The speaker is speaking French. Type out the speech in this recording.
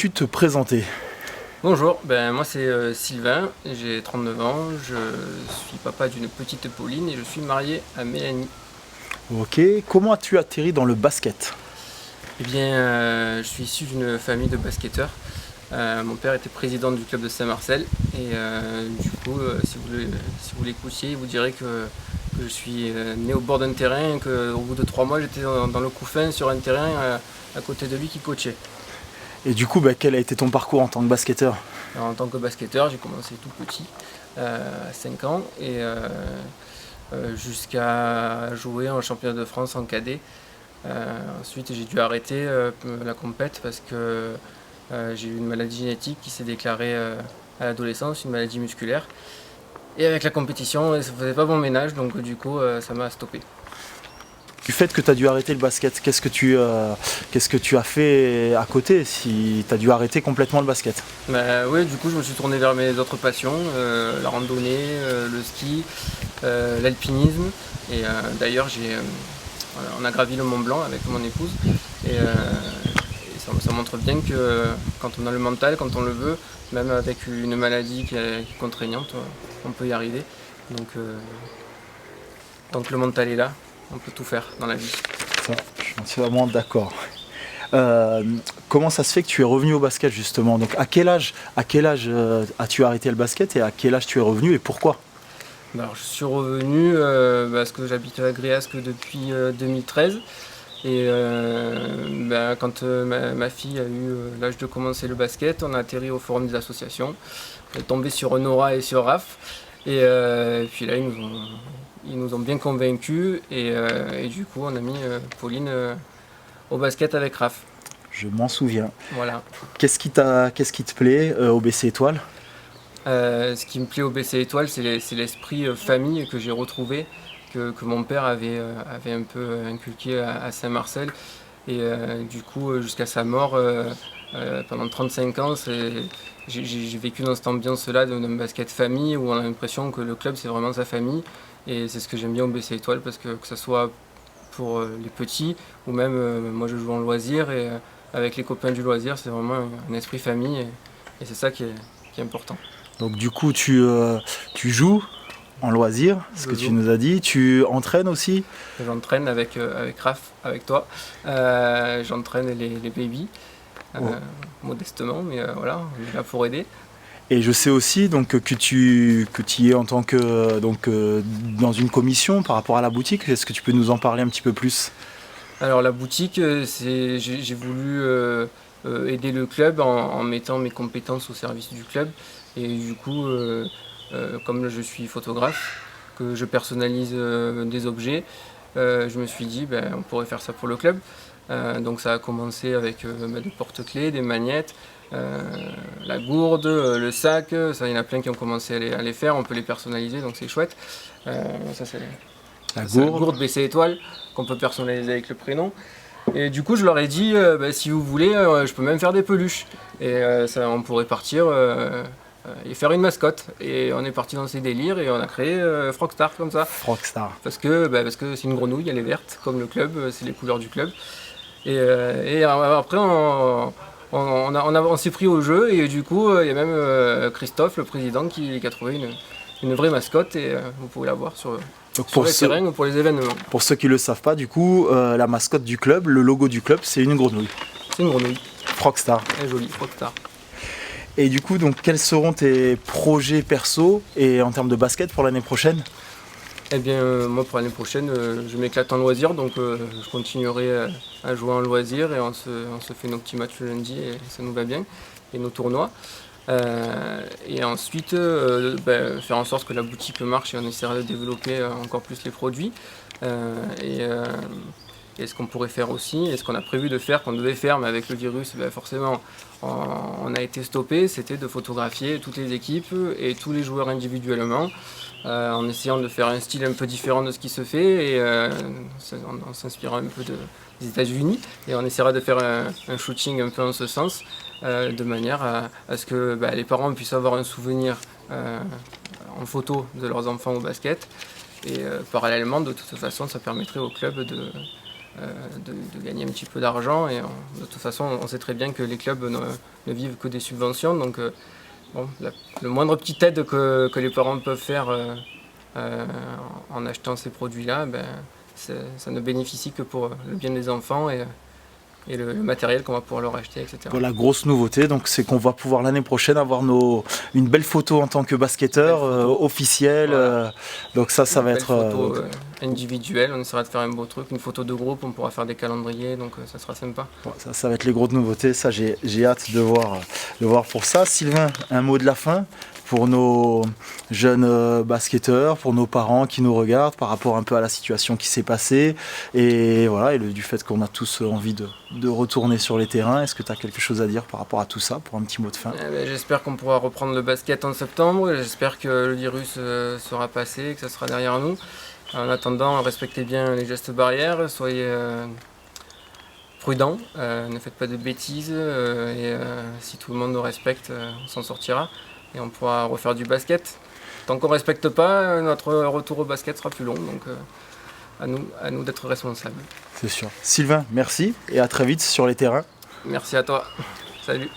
Peux-tu te présenter? Bonjour, moi c'est Sylvain, j'ai 39 ans, je suis papa d'une petite Pauline et je suis marié à Mélanie. Ok, comment as-tu atterri dans le basket? Je suis issu d'une famille de basketteurs. Mon père était président du club de Saint-Marcel et si vous l'écoutiez, il vous dirait que je suis né au bord d'un terrain et qu'au bout de 3 mois j'étais dans le couffin sur un terrain à côté de lui qui coachait. Et du coup, quel a été ton parcours en tant que basketteur? Alors, en tant que basketteur, j'ai commencé tout petit, à 5 ans, jusqu'à jouer en championnat de France en cadet. Ensuite, j'ai dû arrêter la compète parce que j'ai eu une maladie génétique qui s'est déclarée à l'adolescence, une maladie musculaire. Et avec la compétition, ça ne faisait pas bon ménage, donc du coup, ça m'a stoppé. Du fait que tu as dû arrêter le basket, qu'est-ce que tu as fait à côté si tu as dû arrêter complètement le basket? Oui, du coup, je me suis tourné vers mes autres passions, la randonnée, le ski, l'alpinisme. D'ailleurs, on a gravi le Mont Blanc avec mon épouse. Ça montre bien que quand on a le mental, quand on le veut, même avec une maladie qui est contraignante, on peut y arriver. Donc le mental est là, on peut tout faire dans la vie. Ça, je suis entièrement d'accord. Comment ça se fait que tu es revenu au basket justement? Donc à quel âge as-tu arrêté le basket et à quel âge tu es revenu et pourquoi? Alors, je suis revenu parce que j'habite à Gréasque depuis 2013. Quand ma fille a eu l'âge de commencer le basket, on a atterri au forum des associations. On est tombé sur Nora et sur Raph. Puis là, ils nous ont bien convaincus. Du coup, on a mis Pauline au basket avec Raph. Je m'en souviens. Voilà. Qu'est-ce qui te plaît au BC Étoile? Ce qui me plaît au BC Étoile, c'est l'esprit famille que j'ai retrouvé, que mon père avait un peu inculqué à Saint-Marcel. Du coup, jusqu'à sa mort, pendant 35 ans, j'ai vécu dans cette ambiance-là d'un basket famille où on a l'impression que le club, c'est vraiment sa famille. Et c'est ce que j'aime bien au BC Étoile, parce que ce soit pour les petits, ou même moi je joue en loisir, et avec les copains du loisir, c'est vraiment un esprit famille, et c'est ça qui est important. Donc du coup, tu joues en loisir, ce que tu nous as dit. Tu entraînes aussi? J'entraîne avec Raph, avec toi. J'entraîne les babies, modestement, mais voilà, on est là pour aider. Et je sais aussi donc, que tu y es en tant que dans une commission par rapport à la boutique. Est-ce que tu peux nous en parler un petit peu plus? Alors la boutique, j'ai voulu aider le club en mettant mes compétences au service du club. Et du coup, comme je suis photographe, que je personnalise des objets, je me suis dit on pourrait faire ça pour le club. Donc ça a commencé avec des porte-clés, des magnettes, la gourde, le sac. Ça, il y en a plein qui ont commencé à les faire, on peut les personnaliser, donc c'est chouette. Ça c'est la gourde BC Étoile qu'on peut personnaliser avec le prénom. Et du coup, je leur ai dit, si vous voulez, je peux même faire des peluches. Et on pourrait partir et faire une mascotte. Et on est parti dans ces délires et on a créé Frogstar comme ça. Frogstar. Parce que c'est une grenouille, elle est verte, comme le club, c'est les couleurs du club. Après, on s'est pris au jeu et du coup, il y a même Christophe, le président, qui a trouvé une vraie mascotte et vous pouvez la voir sur les terrains ou pour les événements. Pour ceux qui ne le savent pas, du coup, la mascotte du club, le logo du club, c'est une grenouille. C'est une grenouille. Frogstar. Elle est jolie, Frogstar. Et du coup, donc, quels seront tes projets perso et en termes de basket pour l'année prochaine? Moi, pour l'année prochaine, je m'éclate en loisir, donc je continuerai à jouer en loisir et on se fait nos petits matchs le lundi et ça nous va bien, et nos tournois. Et ensuite, faire en sorte que la boutique marche et on essaiera de développer encore plus les produits. Et ce qu'on pourrait faire aussi, et ce qu'on a prévu de faire, qu'on devait faire, mais avec le virus, forcément, on a été stoppé, c'était de photographier toutes les équipes et tous les joueurs individuellement, en essayant de faire un style un peu différent de ce qui se fait, et en s'inspirant un peu des États-Unis, et on essaiera de faire un shooting un peu en ce sens, de manière à ce que les parents puissent avoir un souvenir en photo de leurs enfants au basket, et parallèlement, de toute façon, ça permettrait au club de gagner un petit peu d'argent. Et de toute façon, on sait très bien que les clubs ne vivent que des subventions. Donc, bon, le moindre petite aide que les parents peuvent faire en achetant ces produits-là, ben, ça ne bénéficie que pour le bien des enfants et le matériel qu'on va pouvoir leur acheter, etc. Voilà, la grosse nouveauté, donc c'est qu'on va pouvoir l'année prochaine avoir une belle photo en tant que basketteur officielle. Voilà. Donc ça va être Une photo individuelle, on essaiera de faire un beau truc, une photo de groupe, on pourra faire des calendriers, donc ça sera sympa. bon, ça va être les grosses nouveautés. Ça, j'ai hâte de voir pour ça. Sylvain, un mot de la fin pour nos jeunes basketteurs, pour nos parents qui nous regardent par rapport un peu à la situation qui s'est passée et voilà, du fait qu'on a tous envie de retourner sur les terrains. Est-ce que tu as quelque chose à dire par rapport à tout ça pour un petit mot de fin? J'espère qu'on pourra reprendre le basket en septembre, j'espère que le virus sera passé, que ça sera derrière nous. En attendant, respectez bien les gestes barrières, soyez prudents, ne faites pas de bêtises et si tout le monde nous respecte, on s'en sortira et on pourra refaire du basket. Tant qu'on ne respecte pas, notre retour au basket sera plus long, donc à nous d'être responsables. C'est sûr. Sylvain, merci et à très vite sur les terrains. Merci à toi. Salut.